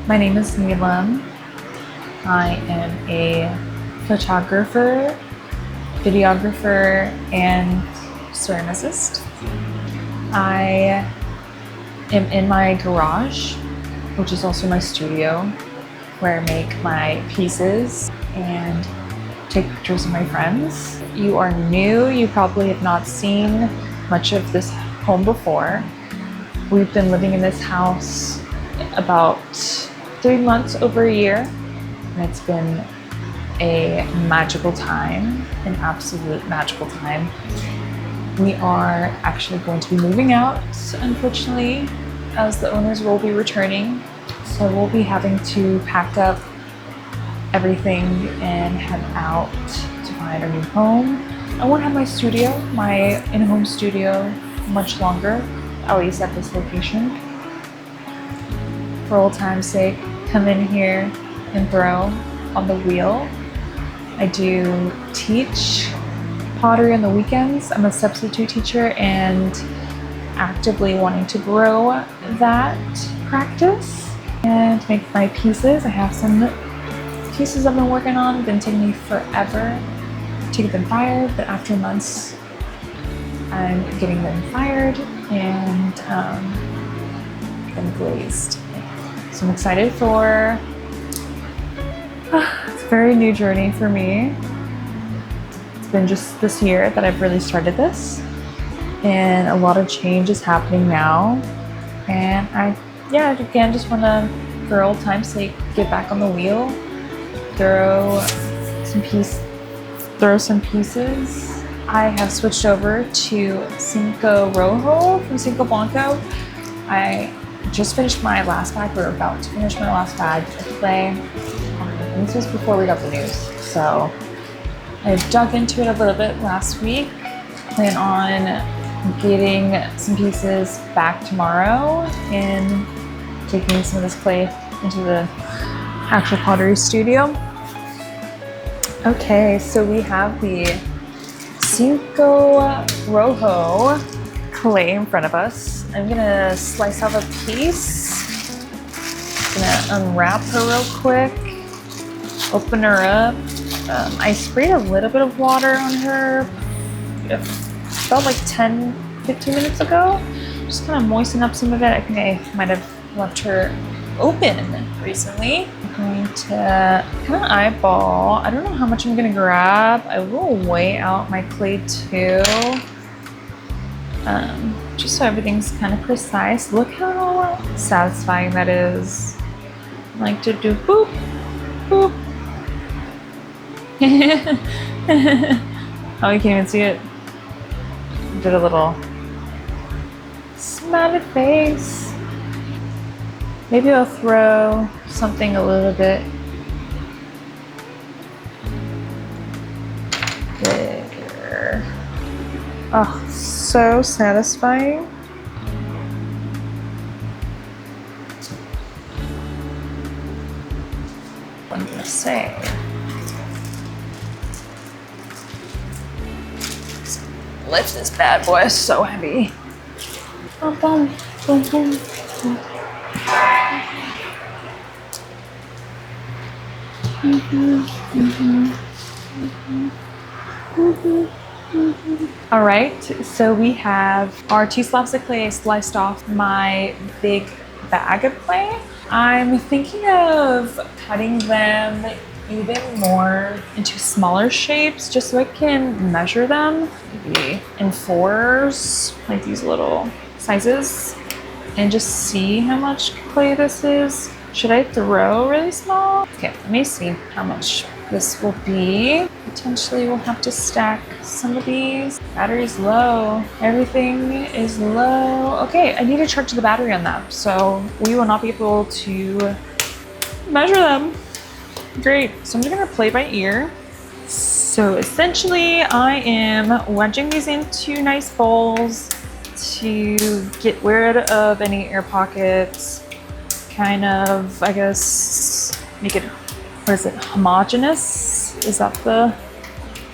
My name is Neelam. I am a photographer, videographer, and ceramicist. I am in my garage, which is also my studio, where I make my pieces and take pictures of my friends. You are new, you probably have not seen much of this home before. We've been living in this house about 3 months, over a year, and it's been a magical time, an absolute magical time. We are actually going to be moving out, unfortunately, as the owners will be returning. So we'll be having to pack up everything and head out to find a new home. I won't have my studio, my in-home studio, much longer, at least at this location. For old time's sake, come in here and throw on the wheel. I do teach pottery on the weekends. I'm a substitute teacher and actively wanting to grow that practice and make my pieces. I have some pieces I've been working on, been taking me forever to get them fired, but after months I'm getting them fired and them glazed. So I'm excited for it's a very new journey for me. It's been just this year that I've really started this, and a lot of change is happening now. And again, just want to, for old time's sake, get back on the wheel, throw some pieces. I have switched over to Cinco Rojo from Cinco Blanco. I just finished my last bag. We're about to finish my last bag of clay. And this was before we got the news. So I dug into it a little bit last week. Plan on getting some pieces back tomorrow and taking some of this clay into the actual pottery studio. Okay, so we have the Cinco Rojo clay in front of us. I'm gonna slice off a piece. Gonna unwrap her real quick, open her up. I sprayed a little bit of water on her about like 10-15 minutes ago. Just kind of moisten up some of it. I think I might have left her open recently. I'm going to kind of eyeball. I don't know how much I'm gonna grab. I will weigh out my clay too. Just so everything's kind of precise. Look how satisfying that is. I like to do boop, boop. Oh, you can't even see it. Did a little smiley face. Maybe I'll throw something a little bit bigger. Oh, so satisfying. What I'm gonna say. Lift this bad boy, it's so heavy. Boom, boom, boom, boom, boom. All right, so we have our 2 slabs of clay sliced off my big bag of clay. I'm thinking of cutting them even more into smaller shapes just so I can measure them, maybe in 4s, like these little sizes, and just see how much clay this is. Should I throw really small? Okay, let me see how much this will be. Potentially we'll have to stack some of these. Battery's low. Everything is low. Okay, I need to charge the battery on that, so we will not be able to measure them. Great, so I'm just gonna play by ear. So essentially I am wedging these into nice bowls to get rid of any air pockets, kind of, I guess, make it, what is it, homogeneous? Is that the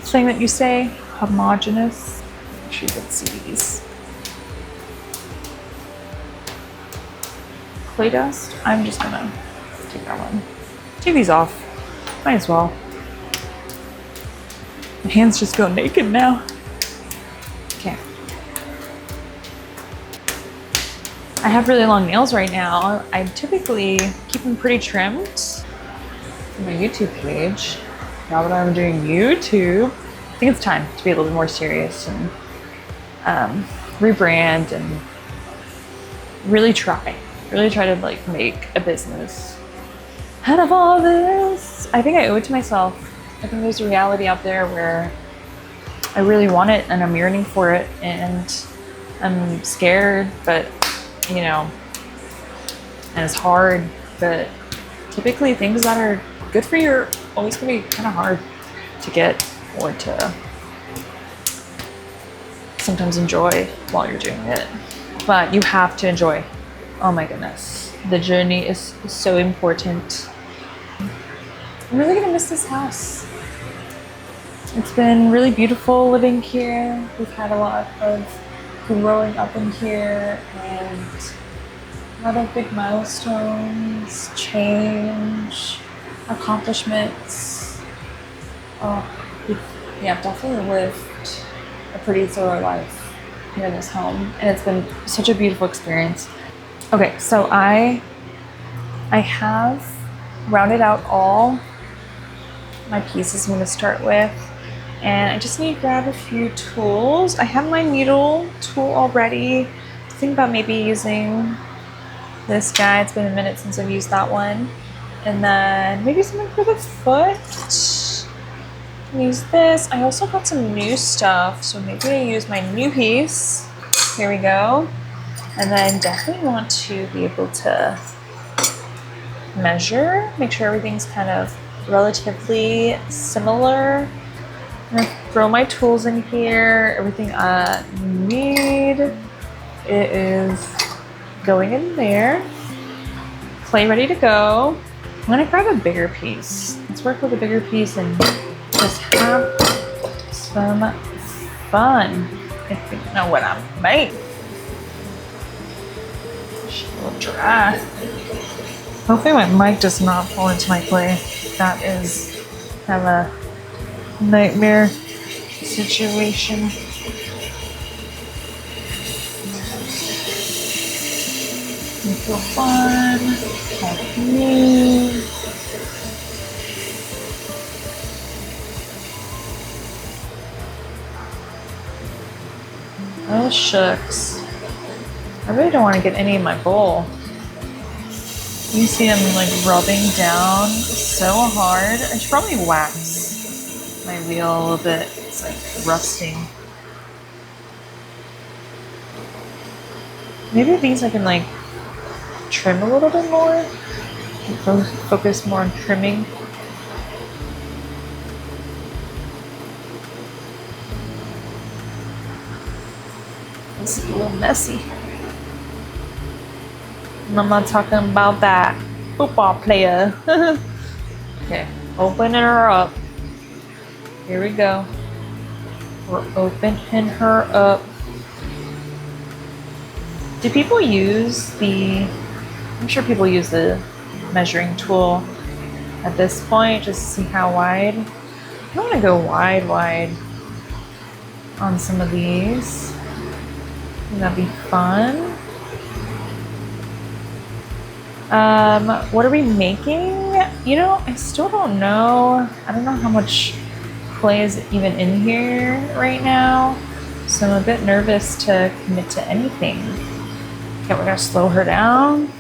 thing that you say? Homogeneous? Make sure you can see these. Clay dust. I'm just gonna take that one. TV's off. Might as well. My hands just go naked now. Okay. I have really long nails right now. I typically keep them pretty trimmed. My YouTube page. Now that I'm doing YouTube, I think it's time to be a little bit more serious and rebrand and really try to like make a business out of all this. I think I owe it to myself. I think there's a reality out there where I really want it and I'm yearning for it and I'm scared, but you know, and it's hard, but typically things that are good for you are always gonna be kind of hard to get or to sometimes enjoy while you're doing it. But you have to enjoy. Oh my goodness. The journey is so important. I'm really gonna miss this house. It's been really beautiful living here. We've had a lot of growing up in here and a lot of big milestones, change, accomplishments. Oh, yeah, I've definitely lived a pretty thorough life here in this home, and it's been such a beautiful experience. Okay, so I have rounded out all my pieces I'm going to start with, and I just need to grab a few tools. I have my needle tool already. Think about maybe using this guy. It's been a minute since I've used that one. And then maybe something for the foot. Use this. I also got some new stuff, so maybe I use my new piece. Here we go. And then definitely want to be able to measure, make sure everything's kind of relatively similar. I'm gonna throw my tools in here, everything I need. It is going in there. Clay ready to go. I'm gonna grab a bigger piece. Let's work with a bigger piece and just have some fun. If you know what I mean. It's a little dry. Hopefully my mic does not fall into my clay. That is kind of a nightmare situation. You feel fun, like me. Oh shucks. I really don't want to get any in my bowl. You see them like rubbing down so hard. I should probably wax my wheel a little bit. It's like rusting. Maybe these I can like trim a little bit more. Focus more on trimming. This is a little messy. And I'm not talking about that football player. Okay, opening her up. Here we go. We're opening her up. Do people use I'm sure people use the measuring tool at this point just to see how wide. I want to go wide on some of these. That'd be fun. What are we making? You know, I still don't know. I don't know how much clay is even in here right now. So I'm a bit nervous to commit to anything. Okay, we're gonna slow her down.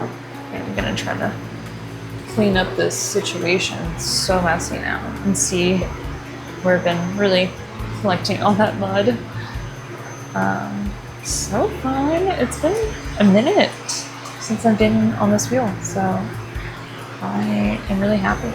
Okay, I'm gonna try to clean up this situation. It's so messy now. You can see where I've been really collecting all that mud. So fun. It's been a minute since I've been on this wheel, so I am really happy.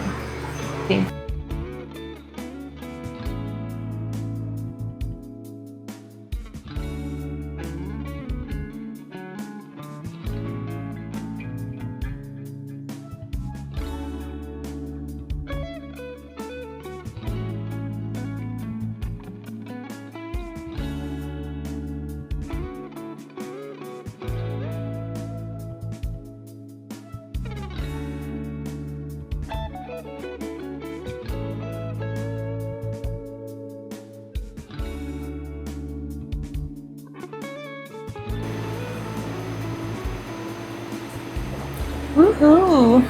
Ooh.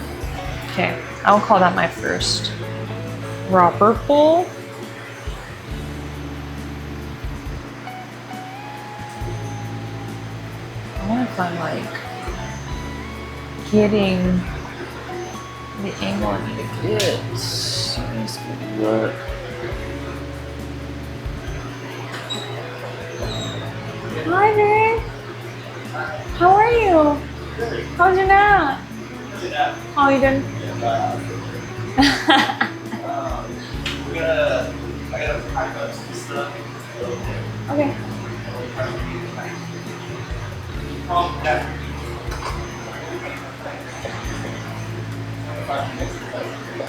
Okay, I'll call that my first raw purple. I wonder if I'm like getting the angle I need to get. Nice good look. Hi there. How are you? How's your nap? Oh, you didn't? I gotta pack up some stuff. Okay.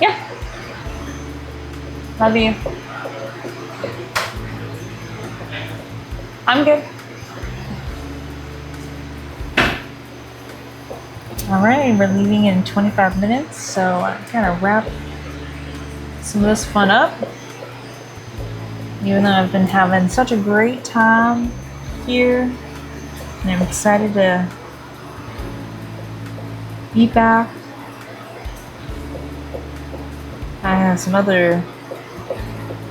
Yeah. Love you. I'm good. All right, we're leaving in 25 minutes, so I'm gonna wrap some of this fun up. Even though I've been having such a great time here, and I'm excited to be back. I have some other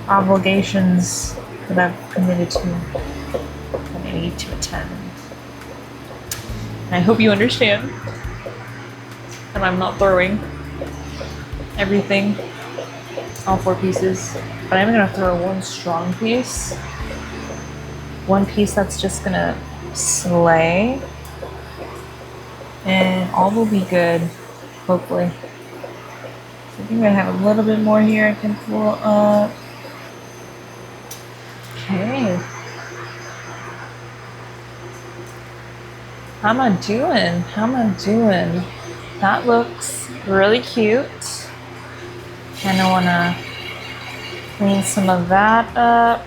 obligations that I've committed to that I need to attend. And I hope you understand that I'm not throwing everything, all 4 pieces, but I'm gonna throw one strong piece, one piece that's just gonna slay, and all will be good, hopefully. So I think I have a little bit more here I can pull up. Okay. How am I doing? How am I doing? That looks really cute. Kind of want to clean some of that up.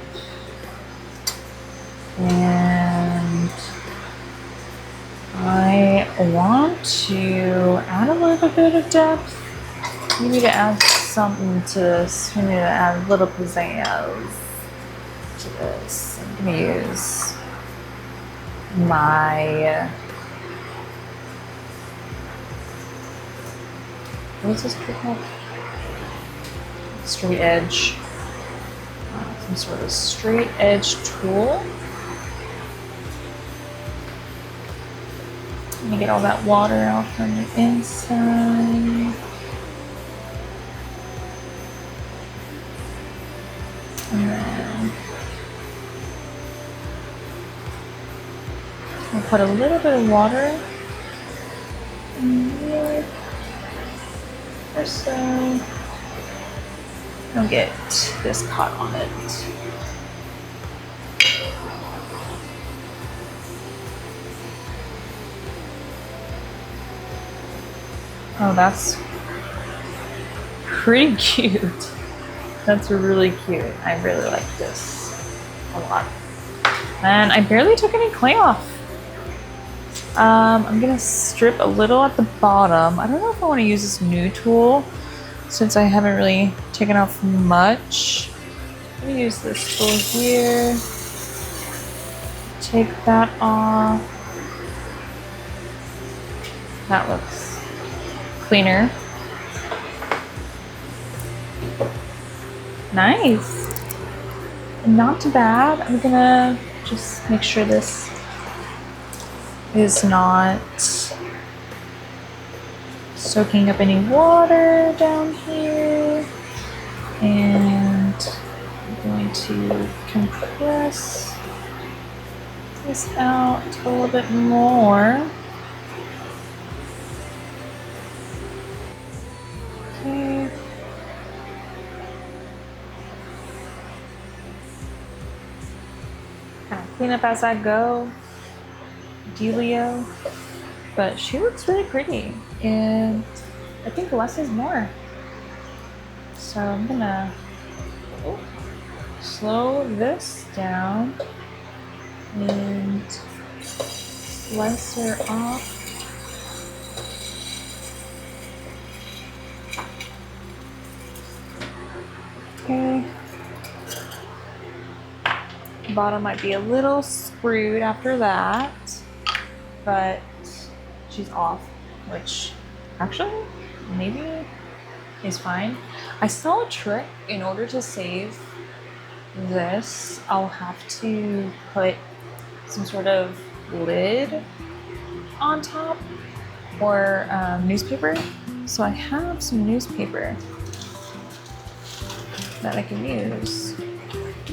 And I want to add a little bit of depth. We need to add something to this. We need to add a little pizzazz to this. I'm going to use my... what is this called? Straight edge. Some sort of straight edge tool. Let me get all that water out from the inside. And then I'll put a little bit of water in here or so. Don't get this caught on it. Oh, that's pretty cute. That's really cute. I really like this a lot. And I barely took any clay off. I'm gonna strip a little at the bottom. I don't know if I want to use this new tool since I haven't really taken off much. I'm gonna use this tool here. Take that off. That looks cleaner. Nice. Not too bad. I'm gonna just make sure this is not soaking up any water down here. And I'm going to compress this out a little bit more. Okay. Kind of clean up as I go. Delio. But she looks really pretty. And I think less is more. So I'm gonna slow this down and slice her off. Okay. The bottom might be a little screwed after that, but she's off, which Actually, maybe is fine. I saw a trick. In order to save this, I'll have to put some sort of lid on top or newspaper. So I have some newspaper that I can use,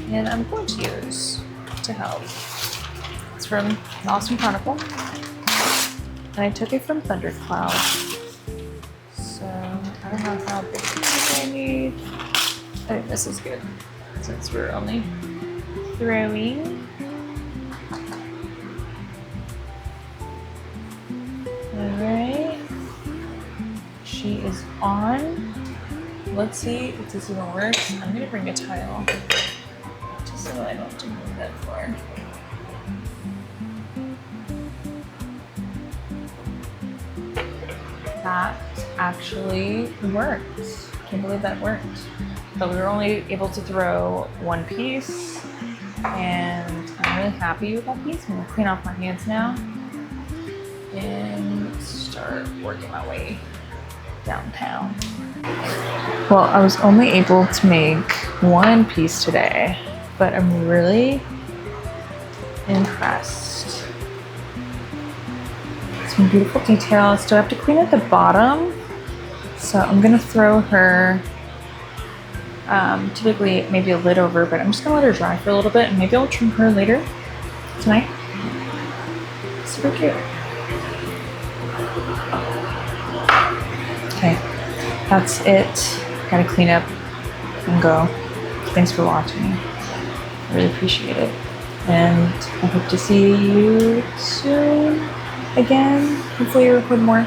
and I'm going to use to help. It's from the Awesome Chronicle, and I took it from Thundercloud. So I don't know how big I need. I think this is good since we're only throwing. Alright. She is on. Let's see if this even works. I'm gonna bring a tile just so I don't have to move that far. That actually worked. Can't believe that worked. But we were only able to throw one piece, and I'm really happy with that piece. I'm gonna clean off my hands now and start working my way downtown. Well, I was only able to make one piece today, but I'm really impressed. Some beautiful detail. Still have to clean at the bottom, so I'm gonna throw her typically maybe a lid over, but I'm just gonna let her dry for a little bit, and maybe I'll trim her later tonight. Super cute. Okay, that's it. Gotta clean up and go. Thanks for watching. I really appreciate it, and I hope to see you soon again. Hopefully I record more.